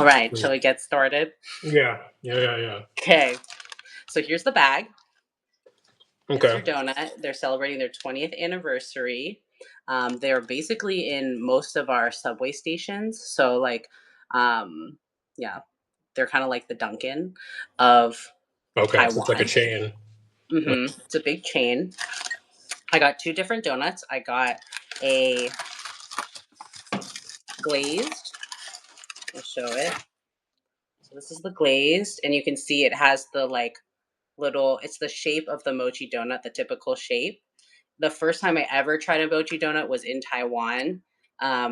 right, shall Mm. we get started? Yeah. Okay, so here's the bag. There's Okay. your donut. They're celebrating their 20th anniversary. They're basically in most of our subway stations. So, like, um, yeah, they're kind of like the Dunkin' of Okay. So it's like a Taiwan. chain. It's a big chain. I got two different donuts. I got a glazed. I'll show it. So this is the glazed, and you can see it has the like little. It's the shape of the mochi donut, the typical shape. The first time I ever tried a mochi donut was in Taiwan,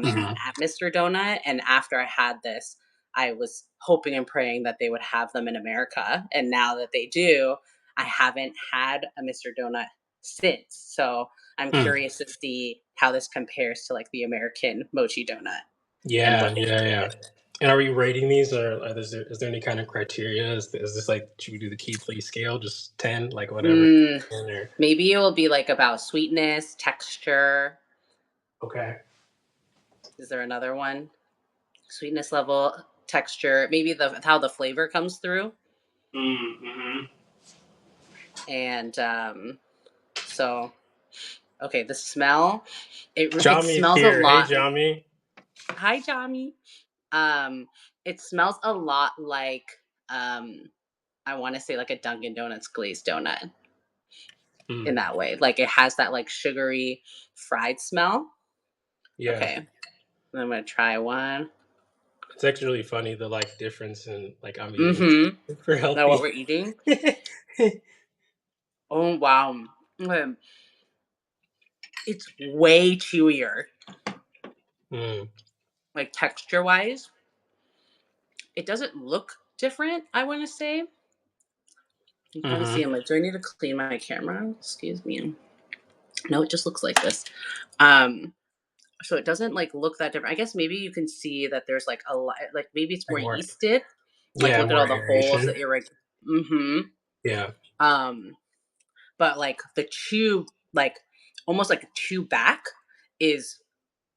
Hmm. at Mr. Donut, and after I had this, I was hoping and praying that they would have them in America, and now that they do, I haven't had a Mr. Donut since. So I'm Mm. curious to see how this compares to like the American mochi donut and Yeah, what they yeah, do with yeah. it. And are we rating these, or is there any kind of criteria? Is this like, should we do the key play scale, just 10, like whatever? Mm, 10 or maybe it will be like about sweetness, texture. okay. Is there another one? Sweetness level, texture, maybe the how the flavor comes through. Mm-hmm. And so okay, the smell, it Jami's smells a here. Hey, lot. Jami. Hi, Jami. Um, it smells a lot like um, I want to say like a Dunkin' Donuts glazed donut Mm. in that way. Like it has that like sugary fried smell. Yeah. Okay, I'm gonna try one. It's actually really funny the like difference in like I'm eating Mm-hmm. for Now what healthy. we're eating? Oh wow. Okay. It's way chewier, Mm. like texture wise. It doesn't look different, I want to say. I'm trying to see. Mm-hmm. I'm like, do I need to clean my camera? Excuse me. No, it just looks like this. Um, so it doesn't like look that different. I guess maybe you can see that there's like a lot, like maybe it's Like more more, yeasted. Like yeah, look at more all the holes aeration. that you're like, mm-hmm. Yeah. Um, but like the chew, like almost like a chew back is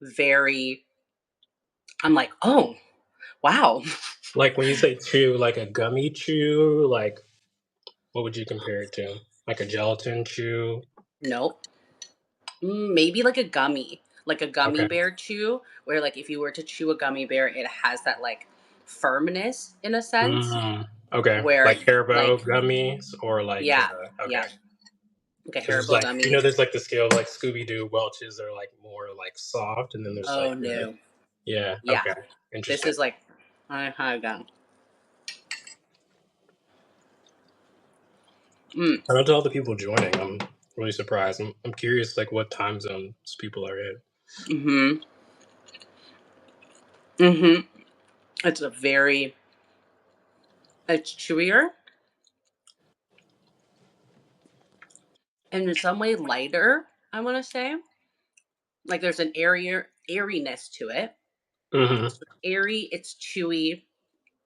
very. I'm like, oh wow. Like when you say chew, like a gummy chew, like what would you compare it to? Like a gelatin chew? Nope. Maybe like a gummy Okay. bear chew, where like if you were to chew a gummy bear, it has that like firmness in a sense, Mm, okay. where Like Haribo like gummies or like yeah, okay. yeah, like a Because there's Haribo like gummy. there's like the scale of like Scooby Doo Welch's are like more like soft, and then there's Oh like the no, yeah, yeah, okay. this Interesting. is like I had gum. Mm, I know to all the people joining, I'm really surprised. I'm curious like what time zones people are in. mm-hmm, mm-hmm. It's a very it's chewier and in some way lighter. I want to say like there's an airiness to it. Mm-hmm. So it's airy, it's chewy,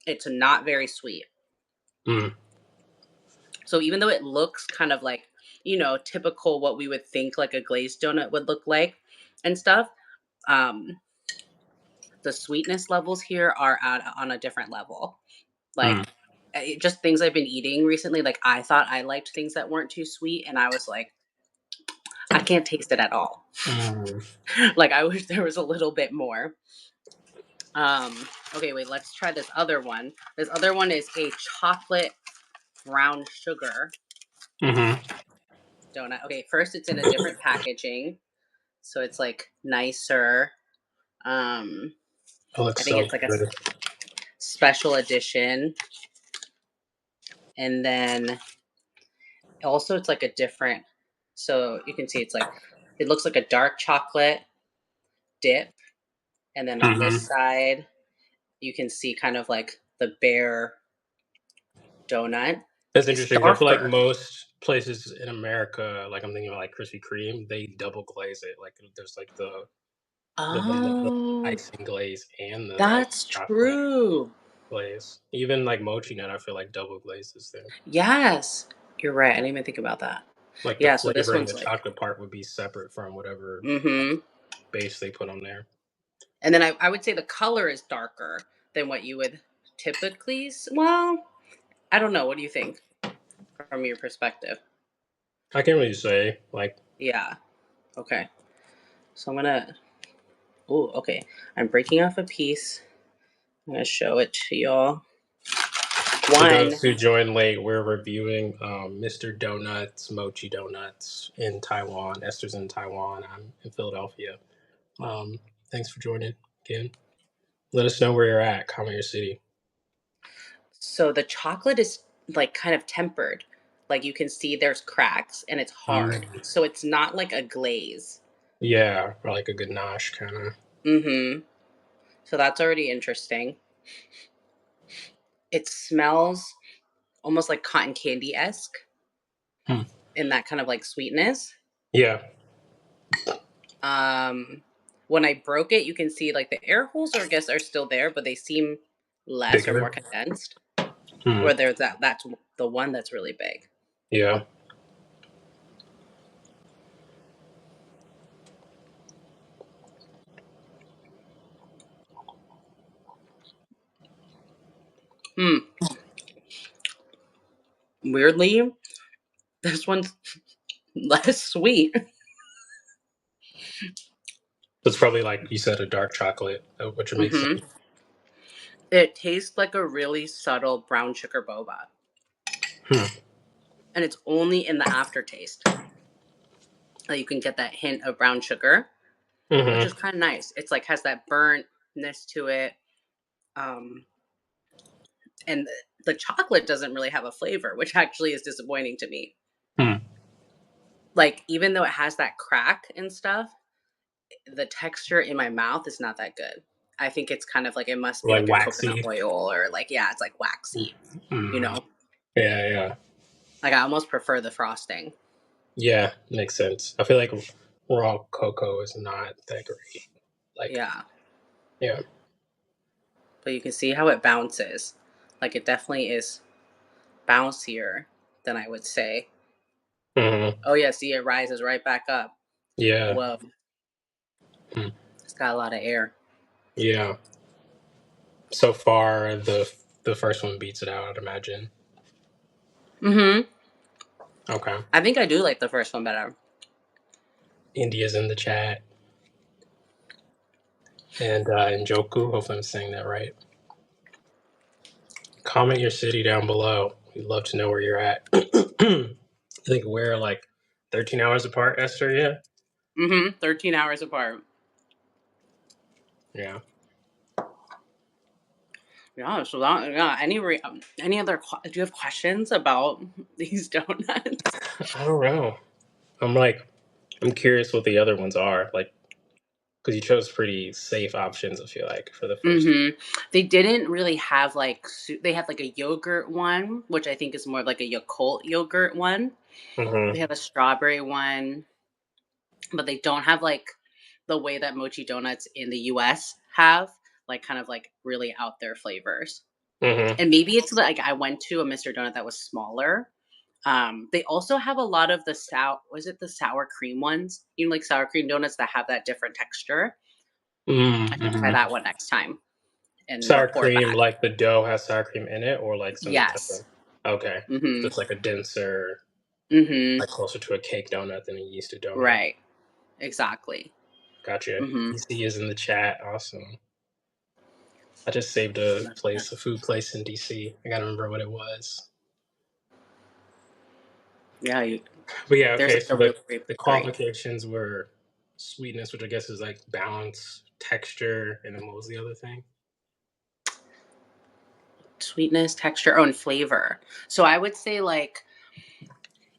it's not very sweet. Mm. So even though it looks kind of like, typical what we would think like a glazed donut would look like and stuff, um, the sweetness levels here are on a different level. Mm. Like just things I've been eating recently, like I thought I liked things that weren't too sweet, and I was like, I can't taste it at all. Mm. Like I wish there was a little bit more. Um, okay, wait, let's try this other one. This other one is a chocolate brown sugar Mm-hmm. donut. Okay, first it's in a different packaging. So it's like nicer. Um, It looks I think so it's like a good. special edition. And then also it's like a different, so you can see it's like, it looks like a dark chocolate dip. And then on this Mm-hmm. side, you can see kind of like the bare donut. That's It's interesting. 'Cause I feel like darker. most places in America, like I'm thinking of like Krispy Kreme, they double glaze it. Like there's like the Oh, icing glaze and the like that's chocolate true. glaze. Even like mochi nut, I feel like double glazes there. Yes, you're right. I didn't even think about that. Like the Yeah, so this flavoring, one's the like, chocolate part would be separate from whatever mm-hmm. base they put on there. And then I would say the color is darker than what you would typically, well, I don't know. What do you think from your perspective? I can't really say. Like, Yeah. Okay. So I'm gonna. Oh, okay. I'm breaking off a piece. I'm gonna show it to y'all. for One. those who joined late, we're reviewing Mr. Donuts, Mochi Donuts in Taiwan. Esther's in Taiwan. I'm in Philadelphia. Um, Thanks for joining again. Let us know where you're at. Comment your city. So the chocolate is like kind of tempered. Like you can see there's cracks and it's hard. Mm, So it's not like a glaze. yeah, or like a ganache kind of. Mm-hmm. So that's already interesting. It smells almost like cotton candy esque Hmm. in that kind of like sweetness. Yeah, Um, when I broke it, you can see like the air holes, or I guess, are still there, but they seem less or more bigger. condensed. Hmm. Where there's that's the one that's really big. Yeah. Hmm. Weirdly, this one's less sweet. It's probably like you said, a dark chocolate, which makes Hmm. sense. It tastes like a really subtle brown sugar boba, Hmm. and it's only in the aftertaste that you can get that hint of brown sugar, which is Hmm. kind of nice. It's like has that burntness to it, um, and the chocolate doesn't really have a flavor, which actually is disappointing to me. Hmm. Like even though it has that crack and stuff, the texture in my mouth is not that good. I think it's kind of like it must be Like like a coconut waxy. oil or like yeah, it's like waxy, you Mm. know. Yeah, yeah, Like I almost prefer the frosting. yeah. Makes sense. I feel like raw cocoa is not that great. Like, Yeah, yeah. but you can see how it bounces. Like it definitely is bouncier than I would say. Hmm. Oh yeah, see it rises right back up. Yeah. Whoa, Hmm. it's got a lot of air. Yeah. So far, the first one beats it out. I'd imagine. Mm-hmm. Okay. I think I do like the first one better. India's in the chat, and Njoku. Hopefully, I'm saying that right. Comment your city down below. We'd love to know where you're at. I think we're like 13 hours apart, Esther. Yeah. Mm-hmm. 13 hours apart. Yeah. Yeah. So that, yeah. Any other? Do you have questions about these donuts? I don't know. I'm like, I'm curious what the other ones are. Like, because you chose pretty safe options. I feel like for the first. Mhm. They didn't really have, like, they had, like, a yogurt one, which I think is more like a Yakult yogurt one. They Mm-hmm. have a strawberry one, but they don't have, like, the way that mochi donuts in the US have, like, kind of, like, really out there flavors. Mm-hmm. And maybe it's, like, I went to a Mr. Donut that was smaller. They also have a lot of the was it the sour cream ones? You know, like, sour cream donuts that have that different texture? I should try Mm-hmm. that one next time and Sour report cream, back. like the dough has sour cream in it, or like some type Yes. of. Okay, so Mhm. it's like a denser, Mhm. like closer to a cake donut than a yeasted donut. Right. Exactly. Gotcha. Mhm. DC is in the chat. Awesome. I just saved a place, a food place in DC. I gotta remember what it was. Yeah, But yeah, there's okay. like a So real the great the bakery. qualifications were sweetness, which I guess is like balance, texture, and then what was the other thing? Sweetness, texture, oh, and flavor. So I would say like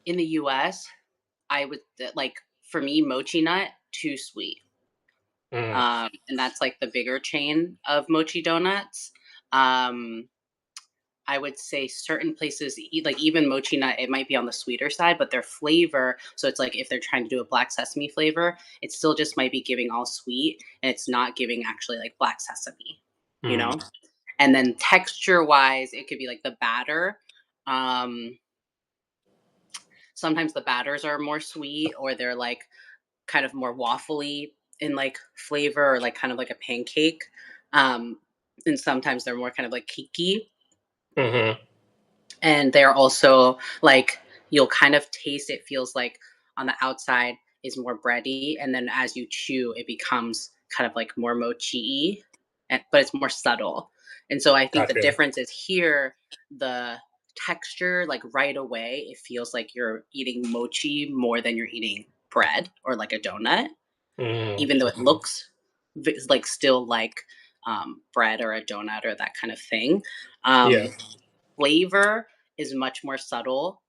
in the US, I would like for me mochi nut too sweet. Mm, And that's like the bigger chain of mochi donuts. Um I would say certain places, like even mochi nut, it might be on the sweeter side, but their flavor. So it's like if they're trying to do a black sesame flavor, it still just might be giving all sweet, and it's not giving actually like black sesame, you mm, know. And then texture wise, it could be like the batter. Um, Sometimes the batters are more sweet, or they're like kind of more waffly in like flavor, or like kind of like a pancake. Um, and sometimes they're more kind of like cakey. Mhm. And they're also like you'll kind of taste it feels like on the outside is more bready, and then as you chew it becomes kind of like more mochi but it's more subtle. And so I think the Gotcha. difference is here the texture like right away it feels like you're eating mochi more than you're eating bread or like a donut, Mm, even though it mhm. looks like still like bread or a donut or that kind of thing. Yeah. Flavor is much more subtle.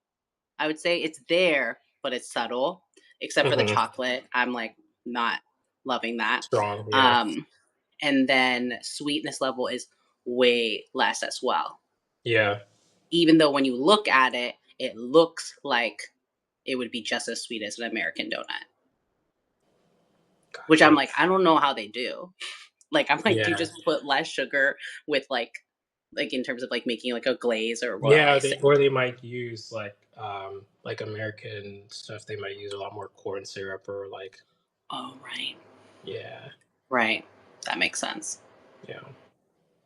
I would say it's there, but it's subtle, except for the Mhm. chocolate. I'm like not loving that. Strong, yeah. Um, and then sweetness level is way less as well. Yeah. Even though when you look at it, it looks like it would be just as sweet as an American donut, which I'm Gotcha. like, I don't know how they do. Like, I'm like, do you Yeah. just put less sugar with like in terms of like making like a glaze or royal Yeah, they icing? or they might use, like American stuff, they might use a lot more corn syrup or, like Oh, right. yeah, Right. That makes sense. yeah,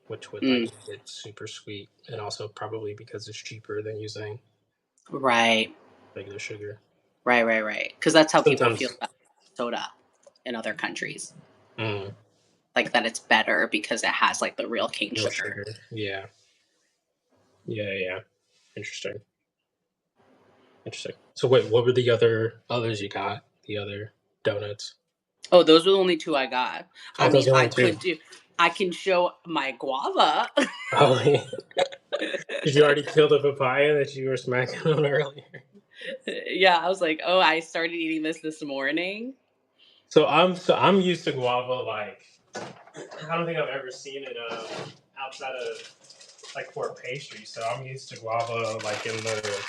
which would, like, Mm, make it super sweet, and also probably because it's cheaper than using right. regular sugar. Right. Because that's how people feel Sometimes about soda in other countries. mm, Like that it's better because it has like the real cane real sugar. sugar. Yeah. Yeah. Interesting, interesting. So wait, what were the others you got? The other donuts? Oh, those were the only two I got. I Oh, those mean, are I only 2. could do, I can show my guava. Oh, yeah. Did you already kill the papaya that you were smacking on earlier? Yeah, I was like, oh, I started eating this morning. So I'm used to guava, like, I don't think I've ever seen it outside of, like, for a pastry. So I'm used to guava, like, in the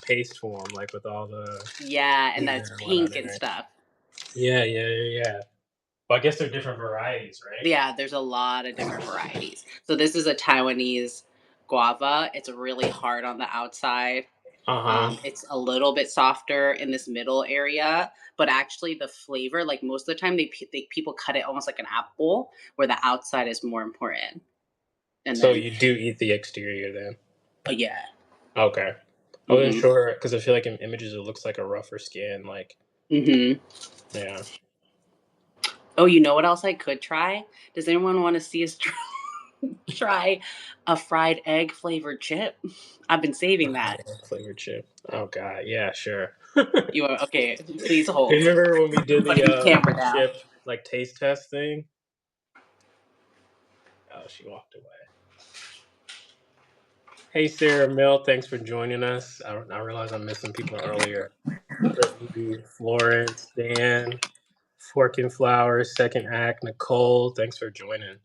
paste form, like with all the Yeah, and that's sweetener and whatnot pink in and it. stuff. Yeah. Well, I guess they're different varieties, right? Yeah, there's a lot of different varieties. So this is a Taiwanese guava. It's really hard on the outside. Uh huh. It's a little bit softer in this middle area, but actually the flavor, like most of the time, people cut it almost like an apple, where the outside is more important. And So then, you do eat the exterior then? yeah, Okay. I wasn't hmm sure because I feel like in images it looks like a rougher skin. Like, hmm yeah. Oh, you know what else I could try? Does anyone want to see us try a fried egg flavored chip? I've been saving that. Flavored chip. Oh god, yeah, sure. You want, okay? Please hold. Remember when we did I'm putting the camera the down. chip like taste test thing? Oh, she walked away. Hey, Sarah Mill, thanks for joining us. I realize I'm missing people earlier. Brittany, Florence, Dan, Fork and Flowers, Second Act, Nicole, thanks for joining.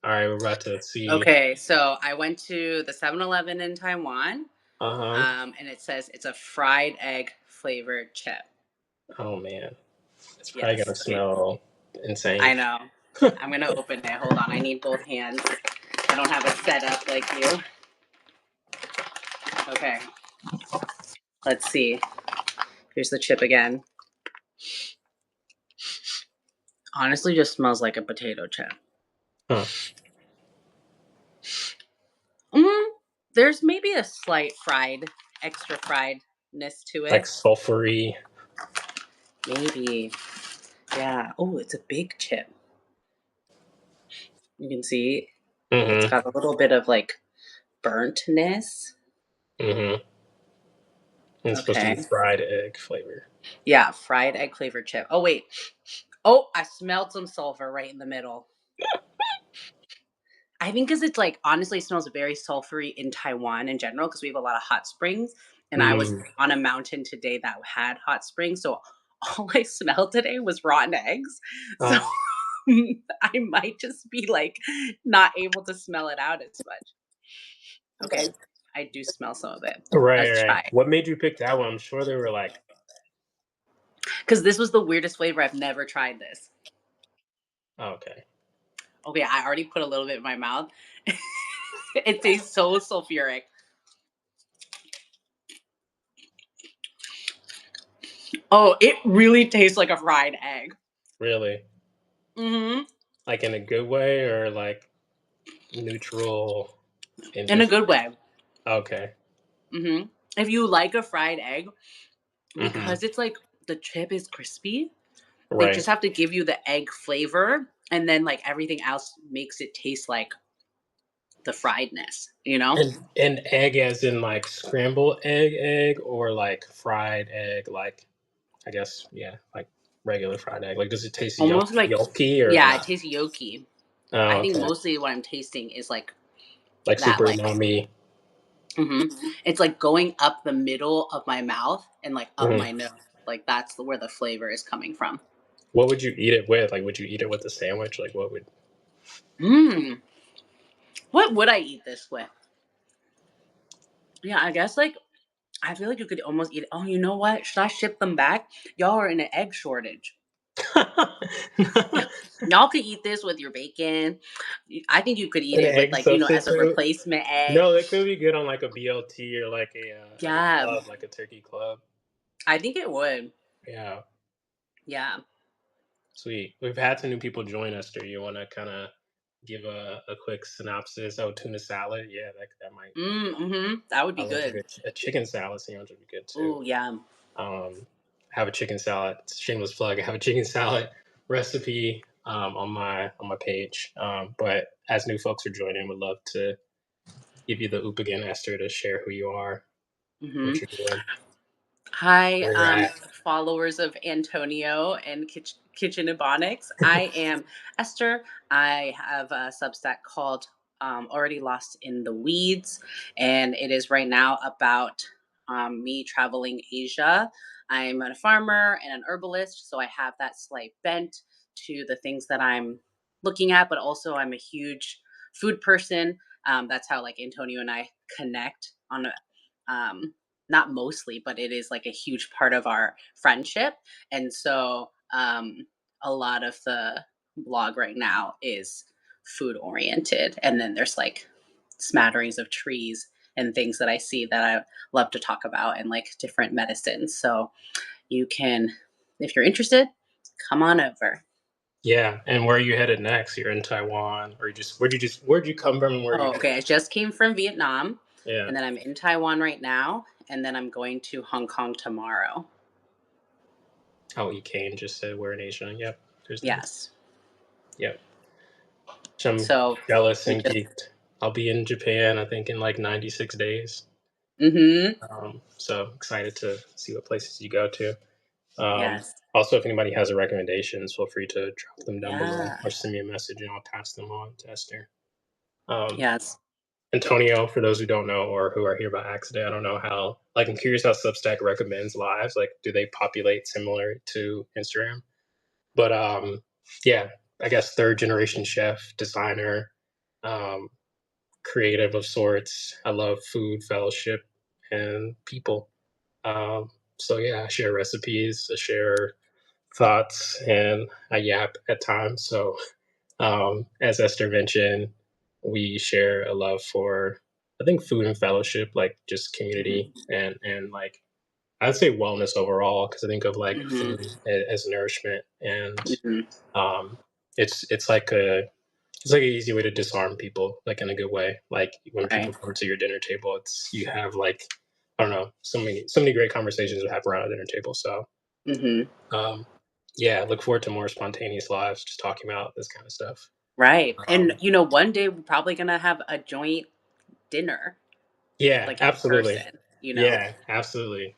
All right, we're about to see. Okay, so I went to the 7-Eleven in Taiwan, Uh huh. and it says it's a fried egg flavored chip. Oh man, it's probably gonna Yes, smell insane. I know. I'm gonna open it. Hold on, I need both hands. I don't have it set up like you. Okay, let's see. Here's the chip again. Honestly, just smells like a potato chip. Huh. Mm, there's maybe a slight extra friedness to Like it. sulfury. Maybe. Yeah. Oh, it's a big chip. You can see it's Mm-hmm. got a little bit of like burntness. Mm-hmm. It's supposed to be Okay. fried egg flavor. Yeah, fried egg flavored chip. Oh, wait. Oh, I smelled some sulfur right in the middle. I think because it's like honestly it smells very sulfury in Taiwan in general because we have a lot of hot springs. And I was Mm. on a mountain today that had hot springs. So all I smelled today was rotten eggs. So Oh, I might just be like not able to smell it out as much. Okay. I do smell some of it. Let's right. try. What made you pick that one? I'm sure they were like, Because this was the weirdest flavor. I've never tried this. oh, okay. Okay, I already put a little bit in my mouth. It tastes so sulfuric. Oh, it really tastes like a fried egg. Really? Hmm Like in a good way or like? neutral, in a good indifferent. way. Okay. If you like a fried egg, Hmm. because it's like the chip is crispy, they Right. just have to give you the egg flavor, and then like everything else makes it taste like the friedness, you know? And egg as in like scrambled egg, or like fried egg, like I guess yeah, like regular fried egg. Like does it taste Almost like, yolky or yeah, it not? tastes yolky. I Oh, think okay. mostly what I'm tasting is like Like that, super like, umami. it's like going up the middle of my mouth and like up Mhm. my nose. Like that's where the flavor is coming from. What would you eat it with? Like would you eat it with a sandwich? Like what would Mm, what would I eat this with? Yeah, I guess like I feel like you could almost eat it. Oh, you know what? Should I ship them back? Y'all are in an egg shortage. Y'all could eat this with your bacon. I think you could eat An it with egg like, as a substitute? replacement egg. No, it could be good on like a BLT or like a Yeah, club, like a turkey club. I think it would. Yeah, Yeah. sweet. We've had some new people join us. Do you want to kind of give a quick synopsis? Oh, tuna salad. Yeah, that might. That would I be love a good. good a chicken salad sandwich would be good too. Oh, yeah. Um, have a chicken salad. Shameless plug. I have a chicken salad recipe on my page. But as new folks are joining, would love to give you the oop again, Esther, to share who you are, what hmm you're doing, Hi, where you're at. followers of Antonio and Kitchen Ebonics. I am Esther. I have a Substack called Already Lost in the Weeds, and it is right now about me traveling Asia. I'm a farmer and an herbalist, so I have that slight bent to the things that I'm looking at, but also I'm a huge food person. That's how like Antonio and I connect on a not mostly, but it is like a huge part of our friendship. And so a lot of the blog right now is food oriented. And then there's like smatterings of trees and things that I see that I love to talk about and like different medicines. So you can, if you're interested, come on over. Yeah, and where are you headed next? You're in Taiwan, or you just where'd you come from and where are you Oh, headed? okay. I just came from Vietnam Yeah. and then I'm in Taiwan right now. And then I'm going to Hong Kong tomorrow. Oh, you came just said we're in Asia. Yep. There's that. Yes. Yep. So I'm So jealous we and just geeked. I'll be in Japan, I think, in like 96 days. mhm. So excited to see what places you go to. Yes. Also, if anybody has a recommendations, feel free to drop them down below Yeah. or send me a message and I'll pass them on to Esther. Um, Yes. Antonio, for those who don't know or who are here by accident, I don't know how. Like, I'm curious how Substack recommends lives. Like, do they populate similar to Instagram? But yeah, I guess third generation chef, designer, um, creative of sorts. I love food, fellowship, and people. Um, so yeah, I share recipes, I share thoughts, and I yap at times. So as Esther mentioned, we share a love for I think food and fellowship, like just Mhm. community and like I'd say wellness overall because I think of like Mhm. food as nourishment and Mhm. um, it's like a it's like an easy way to disarm people, like in a good way. Like when people Right. come to your dinner table, it's you have like I don't know so many great conversations to have around a dinner table. So Mhm. um, yeah, look forward to more spontaneous lives, just talking about this kind of stuff. Right. And Um, one day we're probably gonna have a joint dinner, yeah, like in absolutely. person. Yeah, absolutely.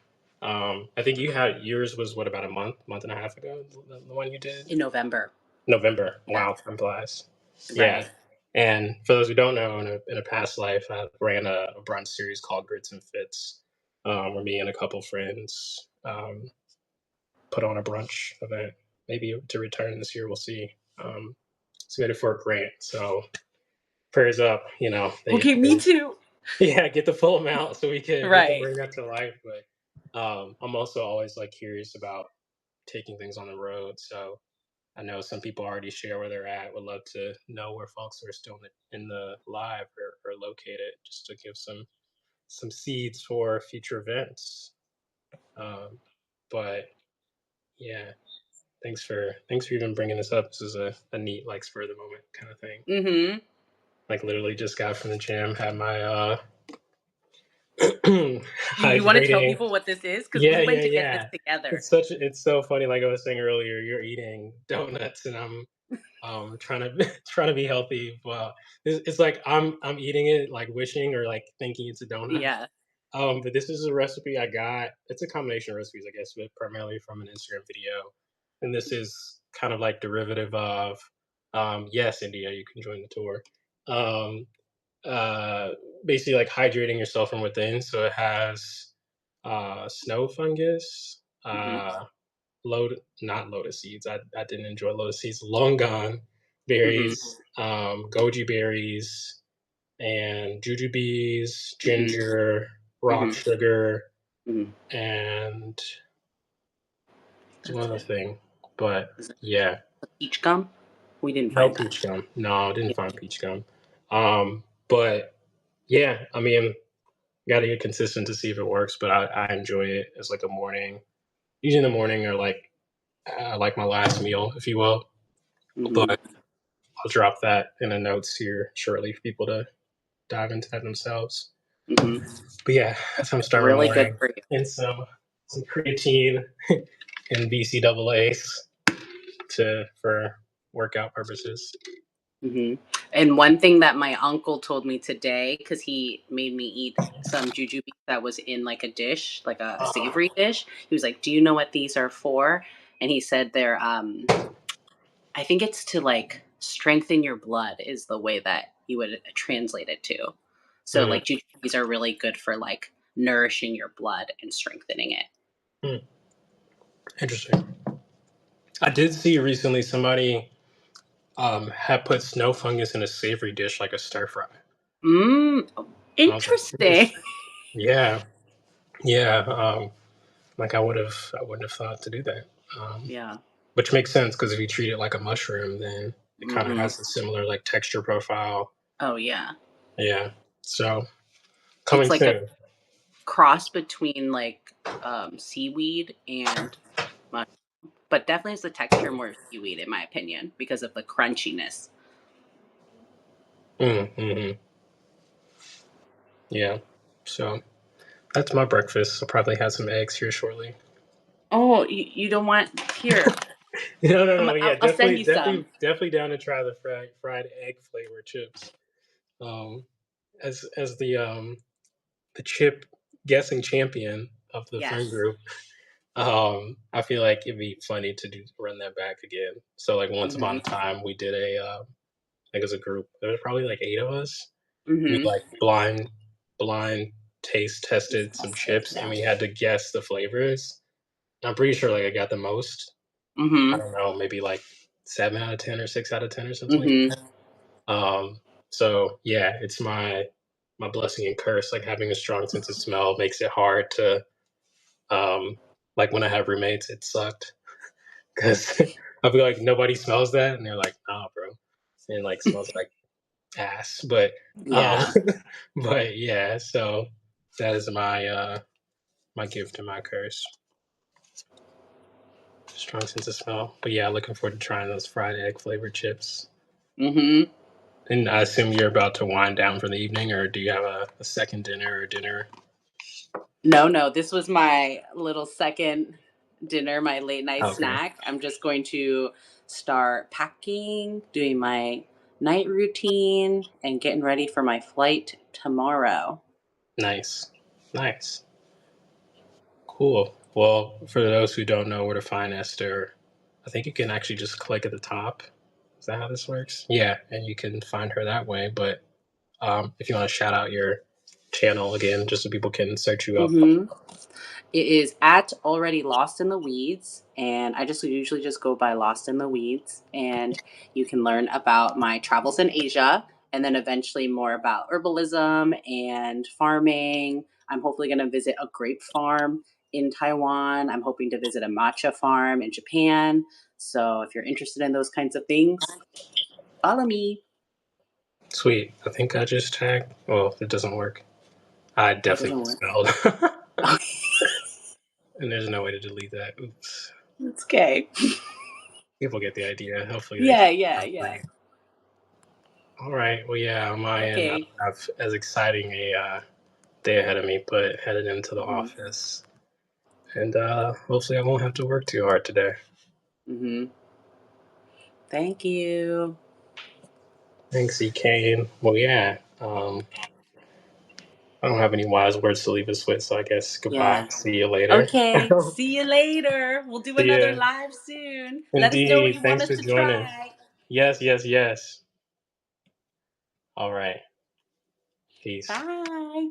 I think you had yours was what about a month and a half ago, the one you did? In November. November. Yeah. Wow, time flies. Yeah. Right. And for those who don't know, in a past life, I ran a brunch series called Grits and Fits, where me and a couple friends put on a brunch event. Maybe to return this year, we'll see. Submitted for a grant, so prayers up. You know, Okay, me too. yeah, get the full amount so we can Right. bring that to life. But I'm also always like curious about taking things on the road. So I know some people already share where they're at. Would love to know where folks are still in the live or located, just to give some seeds for future events. Um, but yeah, thanks for even bringing this up. This is a neat like spur of the moment kind of thing. Mhm. Like literally just got from the gym, had my You want to tell hydrating. people what this is? Because Yeah, we went yeah, to get this yeah. together. It's so funny. Like I was saying earlier, you're eating donuts, and I'm trying to trying to be healthy. Well, it's like I'm eating it, like wishing or like thinking it's a donut. Yeah. But this is a recipe I got. It's a combination of recipes, I guess, but primarily from an Instagram video. And this is kind of like derivative of, yes, India, you can join the tour. Um, uh, Basically, like hydrating yourself from within. So it has snow fungus, Mhm. not lotus seeds. I didn't enjoy lotus seeds. Long gone Mhm. berries, goji berries, and jujubes, Mhm. ginger, rock Mhm. sugar, Mhm. and there's one That's other it. thing. But Is it yeah, peach gum? We didn't no find that. peach gum. No, I didn't Yeah. find peach gum. But yeah, I mean, gotta get consistent to see if it works. But I enjoy it as like a morning, usually in the morning or like my last meal, if you will. But Mhm. I'll drop that in the notes here shortly for people to dive into that themselves. Mhm. But yeah, that's how I'm It's starting my really good morning. for you. And some creatine and BCAAs to for workout purposes. Mhm. And one thing that my uncle told me today, because he made me eat some jujube that was in like a dish, like a savory dish. He was like, "Do you know what these are for?" And he said they're I think it's to like strengthen your blood is the way that you would translate it to. So Mm, like jujubes are really good for like nourishing your blood and strengthening it. mm, interesting. I did see recently somebody had put snow fungus in a savory dish like a stir fry. Mm, And I was like, "Ooh." interesting. Yeah, yeah. Like I wouldn't have thought to do that. Um, Yeah. which makes sense because if you treat it like a mushroom, then it kind of Hmm. has a similar like texture profile. Oh yeah. Yeah. So It's coming like a soon. cross between like seaweed and mushroom, but definitely has the texture more of seaweed in my opinion because of the crunchiness. Mm-hmm. Yeah. So that's my breakfast. I'll probably have some eggs here shortly. Oh, you don't want here? No, no, no. Yeah, I'll send you some. definitely down to try the fried egg flavor chips. Um, as the chip guessing champion of the friend Yes. group, I feel like it'd be funny to run that back again. So like once upon Hmm. a time, we did I think it was a group. There was probably like 8 of us. We Hmm. like blind taste Taste tested some tested. chips, and Yeah. we had to guess the flavors. I'm pretty sure like I got the most. I Hmm. don't know, maybe like 7 out of 10 or 6 out of 10 or something like Hmm. that. So yeah, it's my blessing and curse. Like having a strong sense of smell makes it hard to um like when I have roommates, it sucked because I feel like nobody smells that, and they're like, "Nah, bro," and like smells like ass. But um, Yeah. but yeah, so that is my gift and my curse. Strong sense of smell. But yeah, looking forward to trying those fried egg flavored chips. Hmm. And I assume you're about to wind down for the evening, or do you have a second dinner or dinner? No, no, this was my little second dinner, my late night Okay, snack. I'm just going to start packing, doing my night routine, and getting ready for my flight tomorrow. nice, nice, cool. Well, for those who don't know where to find Esther, I think you can actually just click at the top. Is that how this works? Yeah, and you can find her that way. But if you want to shout out your channel again, just so people can search you up. Hmm. It is at Already Lost in the Weeds, and I just usually just go by Lost in the Weeds. And you can learn about my travels in Asia, and then eventually more about herbalism and farming. I'm hopefully going to visit a grape farm in Taiwan. I'm hoping to visit a matcha farm in Japan. So if you're interested in those kinds of things, follow me. Sweet. I think I just tagged. Well, it doesn't work. I What definitely doesn't work? misspelled. And there's no way to delete that. Oops. It's okay. People get the idea. Hopefully they Yeah, find yeah, out for yeah. you. All right. Well, yeah, on my end, I Okay. don't have as exciting a day ahead of me, but headed into the Mhm. office. And hopefully, I won't have to work too hard today. Mhm. Thank you. Thanks, E. Kane. Well, yeah. I don't have any wise words to leave us with, so I guess goodbye. Yeah. See you later. Okay. See you later. We'll do See another ya. live soon. Let us know what Indeed. you want Thanks us for to joining. try. Yes, yes, yes. All right. Peace. Bye.